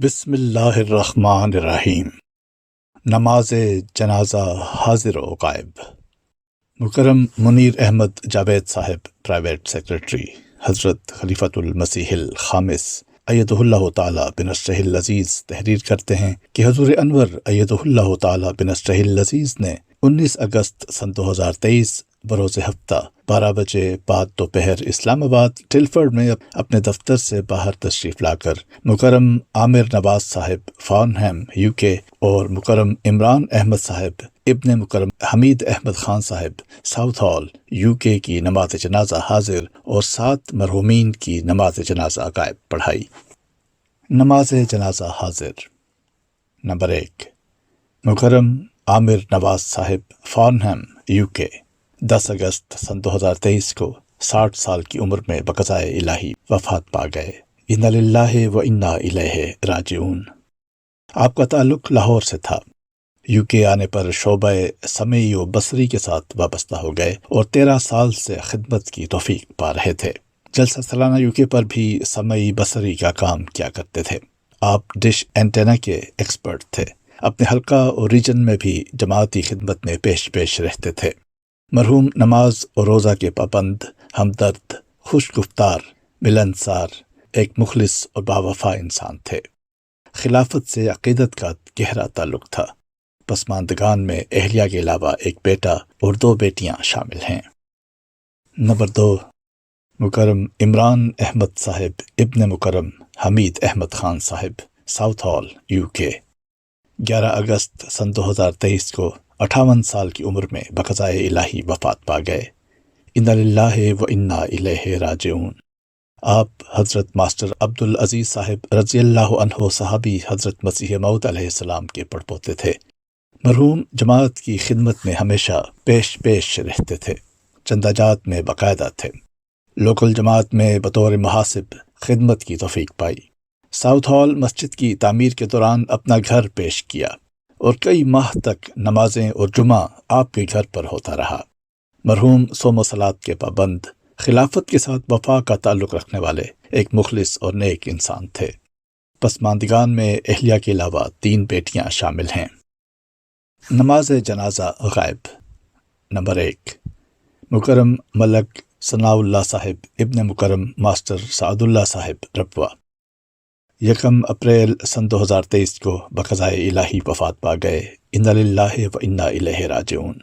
بسم اللہ الرحمن الرحیم۔ نماز جنازہ حاضر و غائب۔ مکرم منیر احمد جاوید صاحب، پرائیویٹ سیکرٹری، حضرت خلیفۃ المسیح الخامس ایدہ اللہ تعالی بنصرہ العزیز تحریر کرتے ہیں کہ حضور انور ایدہ اللہ تعالی بنصرہ العزیز نے 19 اگست سن 2023 بروز ہفتہ 12 بجے بعد دوپہر اسلام آباد ٹلفرڈ میں اپنے دفتر سے باہر تشریف لا کر مکرم عامر نواز صاحب فارنہم UK اور مکرم عمران احمد صاحب ابن مکرم حمید احمد خان صاحب ساؤتھ ہال UK کی نماز جنازہ حاضر اور 7 مرحومین کی نماز جنازہ غائب پڑھائی۔ نماز جنازہ حاضر۔ نمبر 1، مکرم عامر نواز صاحب فارنہم UK 10 اگست سن 2023 کو 60 سال کی عمر میں بقضائے الہی وفات پا گئے۔ انا للہ و انا الیہ راجعون۔ آپ کا تعلق لاہور سے تھا۔ UK آنے پر شعبہ سمعی و بصری کے ساتھ وابستہ ہو گئے اور 13 سال سے خدمت کی توفیق پا رہے تھے۔ جلسہ سالانہ UK پر بھی سمعی بصری کا کام کیا کرتے تھے۔ آپ ڈش اینٹینا کے ایکسپرٹ تھے۔ اپنے حلقہ اور ریجن میں بھی جماعتی خدمت میں پیش رہتے تھے۔ مرحوم نماز اور روزہ کے پابند، ہمدرد، خوش گفتار، ملنسار، ایک مخلص اور باوفا انسان تھے۔ خلافت سے عقیدت کا گہرا تعلق تھا۔ پسماندگان میں اہلیہ کے علاوہ ایک بیٹا اور 2 بیٹیاں شامل ہیں۔ نمبر 2، مکرم عمران احمد صاحب ابن مکرم حمید احمد خان صاحب ساؤتھ ہال UK 11 اگست سن 2023 کو 58 سال کی عمر میں بقضائے الہی وفات پا گئے۔ انا للہ و انا الیہ راجعون۔ آپ حضرت ماسٹر عبدالعزیز صاحب رضی اللہ عنہ صحابی حضرت مسیح موعود علیہ السلام کے پڑپوتے تھے۔ مرحوم جماعت کی خدمت میں ہمیشہ پیش رہتے تھے۔ چندہ جات میں باقاعدہ تھے۔ لوکل جماعت میں بطور محاسب خدمت کی توفیق پائی۔ ساؤتھ ہال مسجد کی تعمیر کے دوران اپنا گھر پیش کیا اور کئی ماہ تک نمازیں اور جمعہ آپ کے گھر پر ہوتا رہا۔ مرحوم صوم و صلات کے پابند، خلافت کے ساتھ وفا کا تعلق رکھنے والے ایک مخلص اور نیک انسان تھے۔ پسماندگان میں اہلیہ کے علاوہ 3 بیٹیاں شامل ہیں۔ نماز جنازہ غائب۔ نمبر 1، مکرم ملک ثناء اللہ صاحب ابن مکرم ماسٹر سعد اللہ صاحب ربوہ 1 اپریل سن 2023 کو بقضائے الہی وفات پا گئے۔ انا للہ و انا الیہ راجعون۔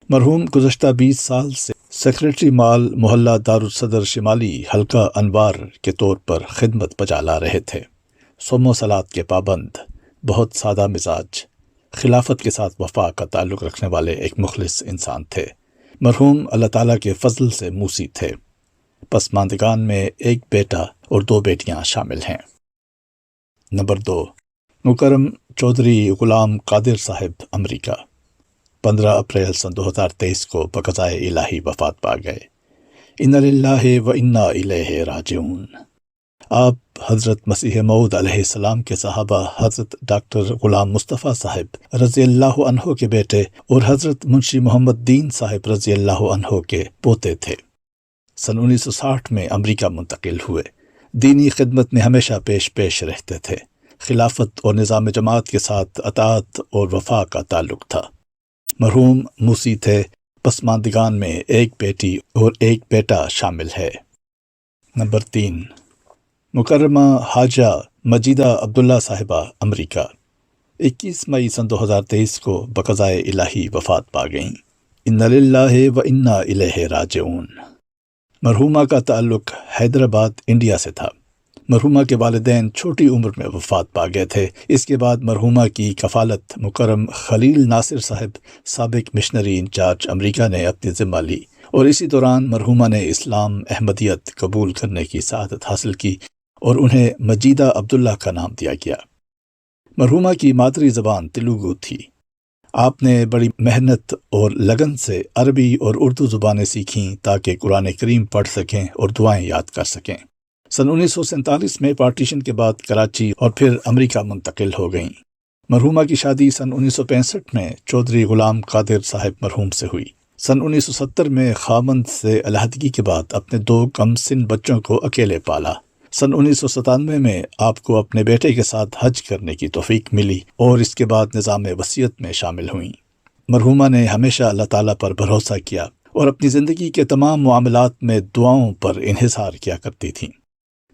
مرحوم گزشتہ 20 سال سے سیکرٹری مال محلہ دارالصدر شمالی حلقہ انوار کے طور پر خدمت بجا لا رہے تھے۔ صوم و صلات کے پابند، بہت سادہ مزاج، خلافت کے ساتھ وفا کا تعلق رکھنے والے ایک مخلص انسان تھے۔ مرحوم اللہ تعالیٰ کے فضل سے موسی تھے۔ پسماندگان میں ایک بیٹا اور 2 بیٹیاں شامل ہیں۔ نمبر 2، مکرم چودھری غلام قادر صاحب امریکہ 15 اپریل سن 2023 کو بقضائے الہی وفات پا گئے۔ انا للہ و انا الیہ راجعون۔ آپ حضرت مسیح موعود علیہ السلام کے صحابہ حضرت ڈاکٹر غلام مصطفیٰ صاحب رضی اللہ عنہ کے بیٹے اور حضرت منشی محمد دین صاحب رضی اللہ عنہ کے پوتے تھے۔ سن 1960 میں امریکہ منتقل ہوئے۔ دینی خدمت میں ہمیشہ پیش رہتے تھے۔ خلافت اور نظام جماعت کے ساتھ اطاعت اور وفا کا تعلق تھا۔ مرحوم موسی تھے۔ پسماندگان میں ایک بیٹی اور ایک بیٹا شامل ہے۔ نمبر 3، مکرمہ حاجہ مجیدہ عبداللہ صاحبہ امریکہ 21 مئی سن 2023 کو بقضائے الہی وفات پا گئیں۔ انا للہ و انا الیہ راجعون۔ مرحومہ کا تعلق حیدرآباد انڈیا سے تھا۔ مرحومہ کے والدین چھوٹی عمر میں وفات پا گئے تھے۔ اس کے بعد مرحومہ کی کفالت مکرم خلیل ناصر صاحب سابق مشنری انچارج امریکہ نے اپنی ذمہ لی اور اسی دوران مرحومہ نے اسلام احمدیت قبول کرنے کی سعادت حاصل کی اور انہیں مجیدہ عبداللہ کا نام دیا گیا۔ مرحومہ کی مادری زبان تیلگو تھی۔ آپ نے بڑی محنت اور لگن سے عربی اور اردو زبانیں سیکھیں تاکہ قرآن کریم پڑھ سکیں اور دعائیں یاد کر سکیں۔ سن 1947 میں پارٹیشن کے بعد کراچی اور پھر امریکہ منتقل ہو گئیں۔ مرحومہ کی شادی سن 1965 میں چودھری غلام قادر صاحب مرحوم سے ہوئی۔ سن 1970 میں خاوند سے علیحدگی کے بعد اپنے 2 کم سن بچوں کو اکیلے پالا۔ سن 1997 میں آپ کو اپنے بیٹے کے ساتھ حج کرنے کی توفیق ملی اور اس کے بعد نظام وصیت میں شامل ہوئیں۔ مرحومہ نے ہمیشہ اللہ تعالیٰ پر بھروسہ کیا اور اپنی زندگی کے تمام معاملات میں دعاؤں پر انحصار کیا کرتی تھیں۔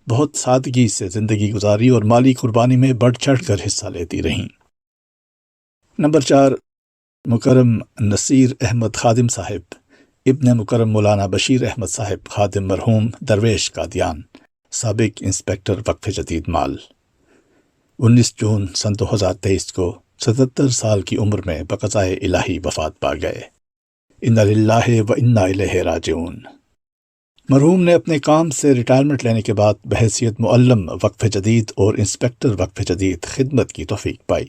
بہت سادگی سے زندگی گزاری اور مالی قربانی میں بڑھ چڑھ کر حصہ لیتی رہیں۔ نمبر 4، مکرم نصیر احمد خادم صاحب، ابن مکرم مولانا بشیر احمد صاحب خادم، مرحوم درویش قادیان، سابق انسپکٹر وقف جدید مال، 19 جون سن 2023 کو 77 سال کی عمر میں بقضائے الہی وفات پا گئے۔ انا للہ و انا الیہ راجعون۔ مرحوم نے اپنے کام سے ریٹائرمنٹ لینے کے بعد بحیثیت معلم وقف جدید اور انسپکٹر وقف جدید خدمت کی توفیق پائی۔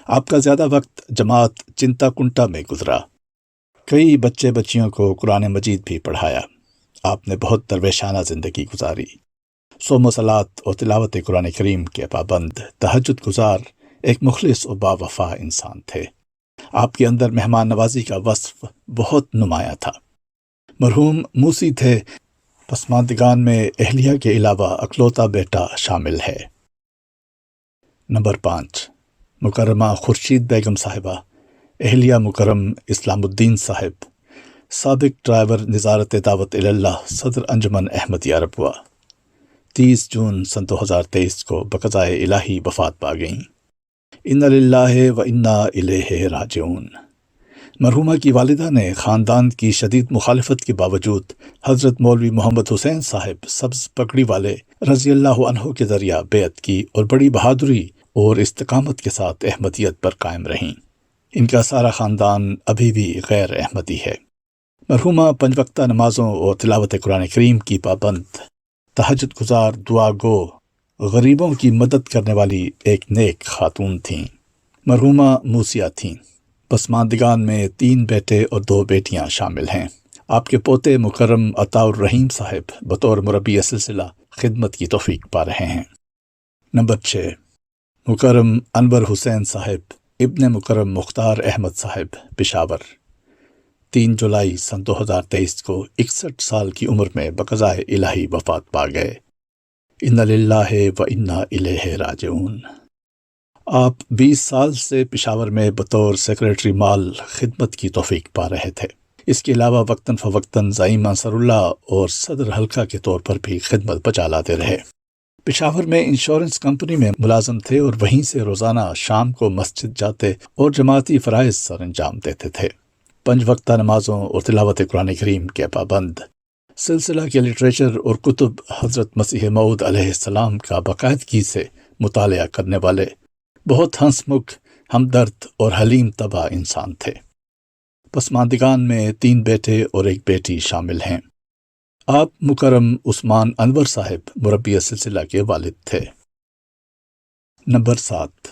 آپ کا زیادہ وقت جماعت چنتا کنٹا میں گزرا۔ کئی بچے بچیوں کو قرآن مجید بھی پڑھایا۔ آپ نے بہت درویشانہ زندگی گزاری۔ صوم و صلات اور تلاوت قرآن کریم کے پابند، تہجد گزار، ایک مخلص و باوفا انسان تھے۔ آپ کے اندر مہمان نوازی کا وصف بہت نمایاں تھا۔ مرحوم موسی تھے۔ پسماندگان میں اہلیہ کے علاوہ اکلوتا بیٹا شامل ہے۔ نمبر 5، مکرمہ خورشید بیگم صاحبہ، اہلیہ مکرم اسلام الدین صاحب، سابق ڈرائیور نظارت دعوت اللہ، صدر انجمن احمدیہ ربوہ، 30 جون سن 2023 کو بقضائے الہی وفات پا گئیں۔ انا للہ و انا الیہ راجعون۔ مرحومہ کی والدہ نے خاندان کی شدید مخالفت کے باوجود حضرت مولوی محمد حسین صاحب سبز پگڑی والے رضی اللہ عنہ کے ذریعہ بیعت کی اور بڑی بہادری اور استقامت کے ساتھ احمدیت پر قائم رہیں۔ ان کا سارا خاندان ابھی بھی غیر احمدی ہے۔ مرحومہ 5 وقتہ نمازوں اور تلاوت قرآن کریم کی پابند، تہجد گزار، دعا گو، غریبوں کی مدد کرنے والی ایک نیک خاتون تھیں۔ مرحومہ موسیہ تھیں۔ پسماندگان میں 3 بیٹے اور 2 بیٹیاں شامل ہیں۔ آپ کے پوتے مکرم عطاء الرحیم صاحب بطور مربی سلسلہ خدمت کی توفیق پا رہے ہیں۔ نمبر 6، مکرم انور حسین صاحب، ابن مکرم مختار احمد صاحب، پشاور، 3 جولائی سن 2023 کو 61 سال کی عمر میں بقضائے الہی وفات پا گئے۔ انا للہ و انا الیہ راجعون۔ آپ 20 سال سے پشاور میں بطور سیکریٹری مال خدمت کی توفیق پا رہے تھے۔ اس کے علاوہ وقتاً فوقتاً زعیم انصار اللہ اور صدر حلقہ کے طور پر بھی خدمت بجا لاتے رہے۔ پشاور میں انشورنس کمپنی میں ملازم تھے اور وہیں سے روزانہ شام کو مسجد جاتے اور جماعتی فرائض سر انجام دیتے تھے۔ 5 وقتہ نمازوں اور تلاوت قرآن کریم کے پابند، سلسلہ کے لٹریچر اور کتب حضرت مسیح موعود علیہ السلام کا باقاعدگی سے مطالعہ کرنے والے بہت ہنس مکھ، ہمدرد اور حلیم طبع انسان تھے۔ پسماندگان میں 3 بیٹے اور 1 بیٹی شامل ہیں۔ آپ مکرم عثمان انور صاحب مربی سلسلہ کے والد تھے۔ نمبر 7،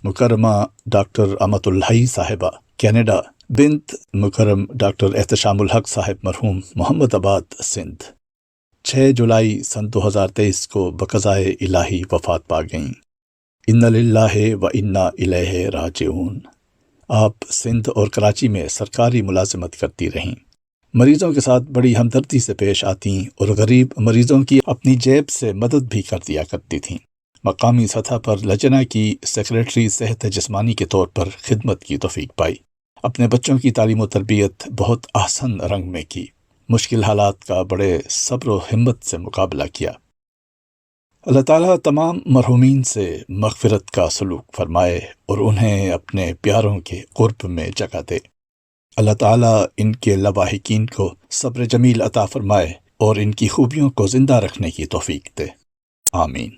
مکرمہ ڈاکٹر امت الحی صاحبہ، کینیڈا، بنت مکرم ڈاکٹر احتشام الحق صاحب، مرحوم محمد آباد، سندھ، 6 جولائی سن 2023 کو بقضائے الہی وفات پا گئیں۔ انا للہ و انا الیہ راجعون۔ آپ سندھ اور کراچی میں سرکاری ملازمت کرتی رہیں۔ مریضوں کے ساتھ بڑی ہمدردی سے پیش آتیں اور غریب مریضوں کی اپنی جیب سے مدد بھی کر دیا کرتی تھیں۔ مقامی سطح پر لجنہ کی سیکریٹری صحت جسمانی کے طور پر خدمت کی توفیق پائی۔ اپنے بچوں کی تعلیم و تربیت بہت احسن رنگ میں کی۔ مشکل حالات کا بڑے صبر و ہمت سے مقابلہ کیا۔ اللہ تعالیٰ تمام مرحومین سے مغفرت کا سلوک فرمائے اور انہیں اپنے پیاروں کے قرب میں جگہ دے۔ اللہ تعالیٰ ان کے لواحقین کو صبر جمیل عطا فرمائے اور ان کی خوبیوں کو زندہ رکھنے کی توفیق دے۔ آمین۔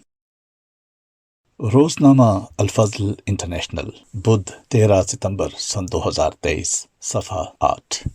روزنامہ الفضل انٹرنیشنل، بدھ 13 ستمبر سن 2023، صفحہ 8۔